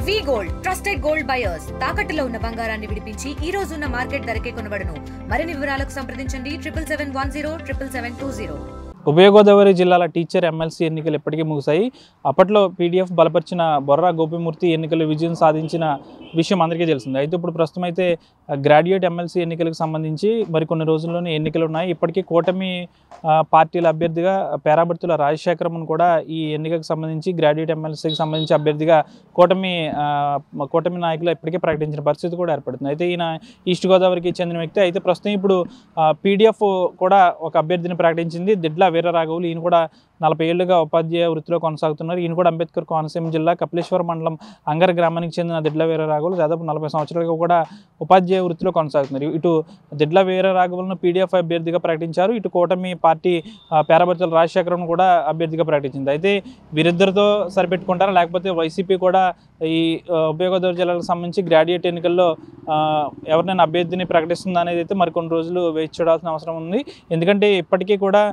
వి gold trusted gold buyers తాకట్టులో ఉన్న బంగారాన్ని విడిపించి ఈ రోజు ఉన్న మార్కెట్ ధరకే కొనబడును. మరిన్ని వివరాలకు సంప్రదించండి 77107720. ఉభయ గోదావరి జిల్లాల టీచర్ ఎమ్మెల్సీ ఎన్నికలు ఎప్పటికీ ముగిశాయి. అప్పట్లో పీడీఎఫ్ బలపరిచిన బొర్రా గోపిమూర్తి ఎన్నికలు విజయం సాధించిన విషయం అందరికీ తెలిసింది. అయితే ఇప్పుడు ప్రస్తుతం అయితే గ్రాడ్యుయేట్ ఎమ్మెల్సీ ఎన్నికలకు సంబంధించి మరికొన్ని రోజుల్లోనే ఎన్నికలు ఉన్నాయి. ఇప్పటికీ కూటమి పార్టీల అభ్యర్థిగా పేరాబర్తుల రాజశేఖరమును కూడా ఈ ఎన్నికకు సంబంధించి గ్రాడ్యుయేట్ ఎమ్మెల్సీకి సంబంధించి అభ్యర్థిగా కూటమి నాయకులు ఇప్పటికే ప్రకటించిన పరిస్థితి కూడా ఏర్పడుతుంది. అయితే ఈయన ఈస్ట్ గోదావరికి చెందిన వ్యక్తి. అయితే ప్రస్తుతం ఇప్పుడు పీడీఎఫ్ కూడా ఒక అభ్యర్థిని ప్రకటించింది, దిడ్ల వీరరాఘవులు. ఈయన కూడా 40 ఏళ్లుగా ఉపాధ్యాయ వృత్తిలో కొనసాగుతున్నారు. ఈయన కూడా అంబేద్కర్ కోనసీమ జిల్లా కపిలేశ్వర మండలం అంగర గ్రామానికి చెందిన దిడ్ల వీరరాఘవులు దాదాపు 40 సంవత్సరాలుగా కూడా ఉపాధ్యాయ వృత్తిలో కొనసాగుతున్నారు. ఇటు దిడ్ల వీరరాఘవులను పీడీఎఫ్ అభ్యర్థిగా ప్రకటించారు, ఇటు కూటమి పార్టీ పేరాబర్తుల రాజశేఖరను కూడా అభ్యర్థిగా ప్రకటించింది. అయితే వీరిద్దరితో సరిపెట్టుకుంటారా లేకపోతే వైసీపీ కూడా ఈ ఉభయ గోదావరి జిల్లాలకు సంబంధించి గ్రాడ్యుయేట్ ఎన్నికల్లో ఎవరినైనా అభ్యర్థిని ప్రకటిస్తుందా అనేది అయితే మరికొన్ని రోజులు వేచి చూడాల్సిన అవసరం ఉంది. ఎందుకంటే ఇప్పటికీ కూడా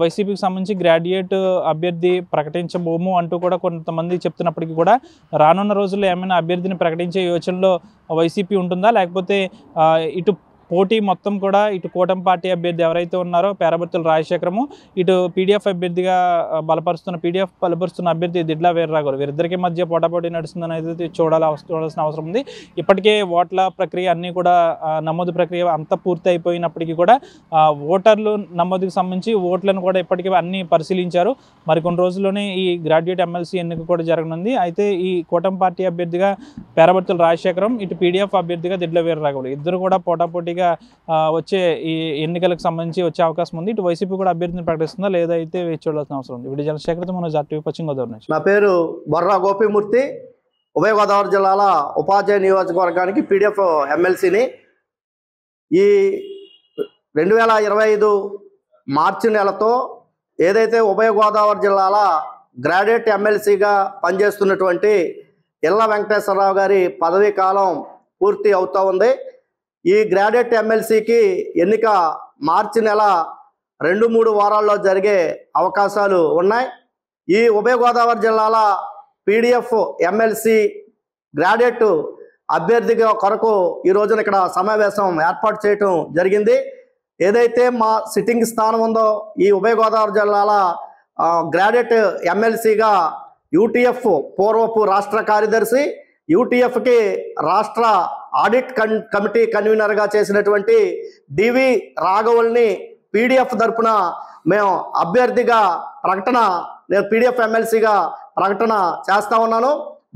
వైసీపీకి సంబంధించి గ్రాడ్యుయేట్ అభ్యర్థి ప్రకటించబోము అంటూ కూడా కొంతమంది చెప్తున్నప్పటికీ కూడా రానున్న రోజుల్లో ఏమైనా అభ్యర్థిని ప్రకటించే యోచనలో వైసీపీ ఉంటుందా లేకపోతే ఇటు పోటీ మొత్తం కూడా ఇటు కూటమి పార్టీ అభ్యర్థి ఎవరైతే ఉన్నారో పేరాబర్తుల రాజశేఖరము, ఇటు పీడీఎఫ్ అభ్యర్థిగా బలపరుస్తున్న అభ్యర్థి దిడ్ల వీరరాఘవులు, వీరిద్దరికీ మధ్య పోటాపోటీ నడుస్తుందని అయితే చూడాల్సిన అవసరం ఉంది. ఇప్పటికే ఓట్ల ప్రక్రియ అన్నీ కూడా నమోదు ప్రక్రియ అంతా పూర్తి అయిపోయినప్పటికీ కూడా ఓటర్లు నమోదుకు సంబంధించి ఓట్లను కూడా ఇప్పటికే అన్నీ పరిశీలించారు. మరికొన్ని రోజుల్లోనే ఈ గ్రాడ్యుయేట్ ఎమ్మెల్సీ ఎన్నిక కూడా జరగనుంది. అయితే ఈ కూటమి పార్టీ అభ్యర్థిగా పేరాబర్తుల రాజశేఖరం, ఇటు పీడీఎఫ్ అభ్యర్థిగా దిడ్ల వీరరాఘవులు ఇద్దరు కూడా పోటాపోటీ వచ్చే ఈ ఎన్నికలకు సంబంధించి వచ్చే అవకాశం ఉంది. ఇటు వైసీపీ కూడా అభ్యర్థిని ప్రకటిస్తుందా లేదా అయితే వేచి చూడాల్సిన అవసరం ఉంది. వీడియో జనశేఖర్తో మనోజ్ RTV పశ్చిమ గోదావరి నుంచి. నా పేరు బొర్రా గోపిమూర్తి, ఉభయ గోదావరి జిల్లాల ఉపాధ్యాయ నియోజకవర్గానికి పీడీఎఫ్ ఎమ్మెల్సీని. ఈ 2025 మార్చి నెలతో ఏదైతే ఉభయ గోదావరి జిల్లాల గ్రాడ్యుయేట్ ఎమ్మెల్సీగా పనిచేస్తున్నటువంటి ఇళ్ళ వెంకటేశ్వరరావు గారి పదవీ కాలం పూర్తి అవుతూ ఉంది. ఈ గ్రాడ్యుయేట్ ఎమ్మెల్సీకి ఎన్నిక మార్చి నెల 2-3 వారాల్లో జరిగే అవకాశాలు ఉన్నాయి. ఈ ఉభయ గోదావరి జిల్లాల పీడీఎఫ్ ఎమ్మెల్సీ గ్రాడ్యుయేట్ అభ్యర్థిగా కొరకు ఈ రోజున ఇక్కడ సమావేశం ఏర్పాటు చేయటం జరిగింది. ఏదైతే మా సిట్టింగ్ స్థానం ఉందో ఈ ఉభయ గోదావరి జిల్లాల గ్రాడ్యుయేట్ ఎమ్మెల్సీగా యూటీఎఫ్ పూర్వపు రాష్ట్ర కార్యదర్శి, యూటీఎఫ్కి రాష్ట్ర ఆడిట్ కమిటీ కన్వీనర్గా చేసినటువంటి డివి రాఘవుల్ని పీడీఎఫ్ తరపున మేము అభ్యర్థిగా నేను పీడీఎఫ్ ఎమ్మెల్సీగా ప్రకటన చేస్తా ఉన్నాను.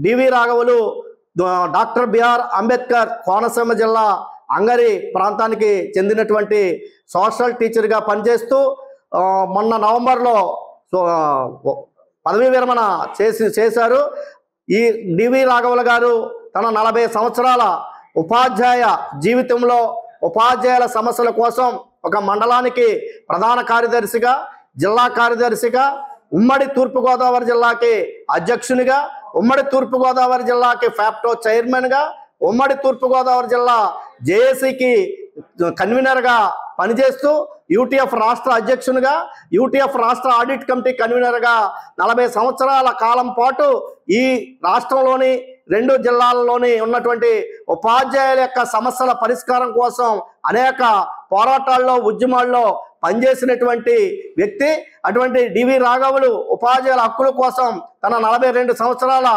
డివి రాఘవులు డాక్టర్ బిఆర్ అంబేద్కర్ కోనసీమ జిల్లా అంగరి ప్రాంతానికి చెందినటువంటి సోషల్ టీచర్గా పనిచేస్తూ మొన్న నవంబర్లో పదవీ విరమణ చేశారు. ఈ డివి రాఘవులు గారు తన 40 సంవత్సరాల ఉపాధ్యాయ జీవితంలో ఉపాధ్యాయుల సమస్యల కోసం ఒక మండలానికి ప్రధాన కార్యదర్శిగా, జిల్లా కార్యదర్శిగా, ఉమ్మడి తూర్పుగోదావరి జిల్లాకి అధ్యక్షునిగా, ఉమ్మడి తూర్పుగోదావరి జిల్లాకి ఫ్యాప్టో చైర్మన్గా, ఉమ్మడి తూర్పుగోదావరి జిల్లా జేఏసీకి కన్వీనర్గా పనిచేస్తూ యూటీఎఫ్ రాష్ట్ర అధ్యక్షునిగా, యూటీఎఫ్ రాష్ట్ర ఆడిట్ కమిటీ కన్వీనర్గా 40 సంవత్సరాల కాలం పాటు ఈ రాష్ట్రంలోని 2 జిల్లాల్లోని ఉన్నటువంటి ఉపాధ్యాయుల యొక్క సమస్యల పరిష్కారం కోసం అనేక పోరాటాల్లో ఉద్యమాల్లో పనిచేసినటువంటి వ్యక్తి. అటువంటి డివి రాఘవులు ఉపాధ్యాయుల హక్కుల కోసం తన 42 సంవత్సరాల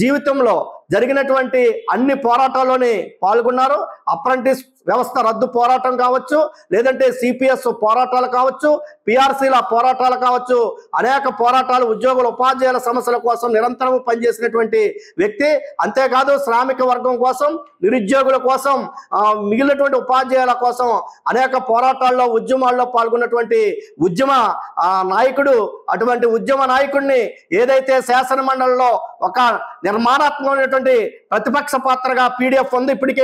జీవితంలో జరిగినటువంటి అన్ని పోరాటాల్లోని పాల్గొన్నారు. అప్రెంటిస్ వ్యవస్థ రద్దు పోరాటం కావచ్చు, లేదంటే సిపిఎస్ పోరాటాలు కావచ్చు, పిఆర్సీల పోరాటాలు కావచ్చు, అనేక పోరాటాలు ఉద్యోగుల ఉపాధ్యాయుల సమస్యల కోసం నిరంతరం పనిచేసినటువంటి వ్యక్తి. అంతేకాదు శ్రామిక వర్గం కోసం, నిరుద్యోగుల కోసం, మిగిలినటువంటి ఉపాధ్యాయుల కోసం అనేక పోరాటాల్లో ఉద్యమాల్లో పాల్గొన్నటువంటి ఉద్యమ నాయకుడు. అటువంటి ఉద్యమ నాయకుడిని ఏదైతే శాసన మండలిలో ఒక నిర్మాణాత్మకమైనటువంటి ప్రతిపక్ష పాత్రగా పీడిఎఫ్ ఉంది ఇప్పటికే.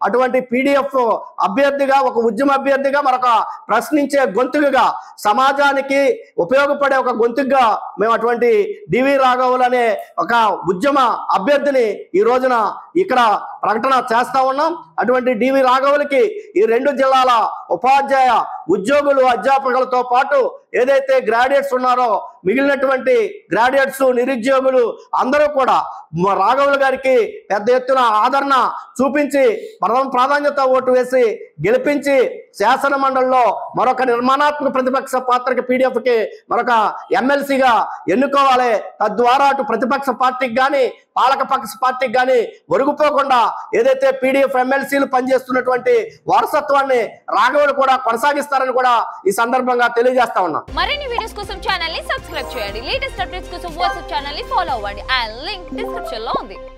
అటువంటి పీడిఎఫ్ అభ్యర్థిగా, ఒక ఉద్యమ అభ్యర్థిగా, మరొక ప్రశ్నించే గొంతుగా, సమాజానికి ఉపయోగపడే ఒక గొంతుగా మేము అటువంటి డివి రాఘవులు అనే ఒక ఉద్యమ అభ్యర్థిని ఈ రోజున ఇక్కడ ప్రకటన చేస్తా ఉన్నాం. అటువంటి డివి రాఘవులకి ఈ 2 జిల్లాల ఉపాధ్యాయ ఉద్యోగులు, అధ్యాపకులతో పాటు ఏదైతే గ్రాడ్యుయేట్స్ ఉన్నారో మిగిలినటువంటి గ్రాడ్యుయేట్స్, నిరుద్యోగులు అందరూ కూడా రాఘవులు గారికి పెద్ద ఎత్తున ఆదరణ చూపించి ప్రాధాన్యత ఓటు వేసి గెలిపించి శాసన మండలిలో మరొక నిర్మాణాత్మక ప్రతిపక్ష పాత్రకి పీడిఎఫ్కి మరొక ఎమ్మెల్సీగా ఎన్నుకోవాలి. తద్వారా అటు ప్రతిపక్ష పార్టీకి కానీ పాలకపక్ష పార్టీకి కానీ ఒరుగుపోకుండా ఏదైతే పీడిఎఫ్ ఎమ్మెల్సీలు పనిచేస్తున్నటువంటి వారసత్వాన్ని రాఘవులు కూడా కొనసాగిస్తారని కూడా ఈ సందర్భంగా తెలియజేస్తా ఉన్నాం. మరిన్ని వీడియోస్ కోసం ఛానల్ ని సబ్స్క్రైబ్ చేయండి. లేటెస్ట్ అప్డేట్స్ కోసం వాట్సాప్ ఛానల్ ని ఫాలో అవ్వండి. ఆ లింక్ డిస్క్రిప్షన్ లో ఉంది.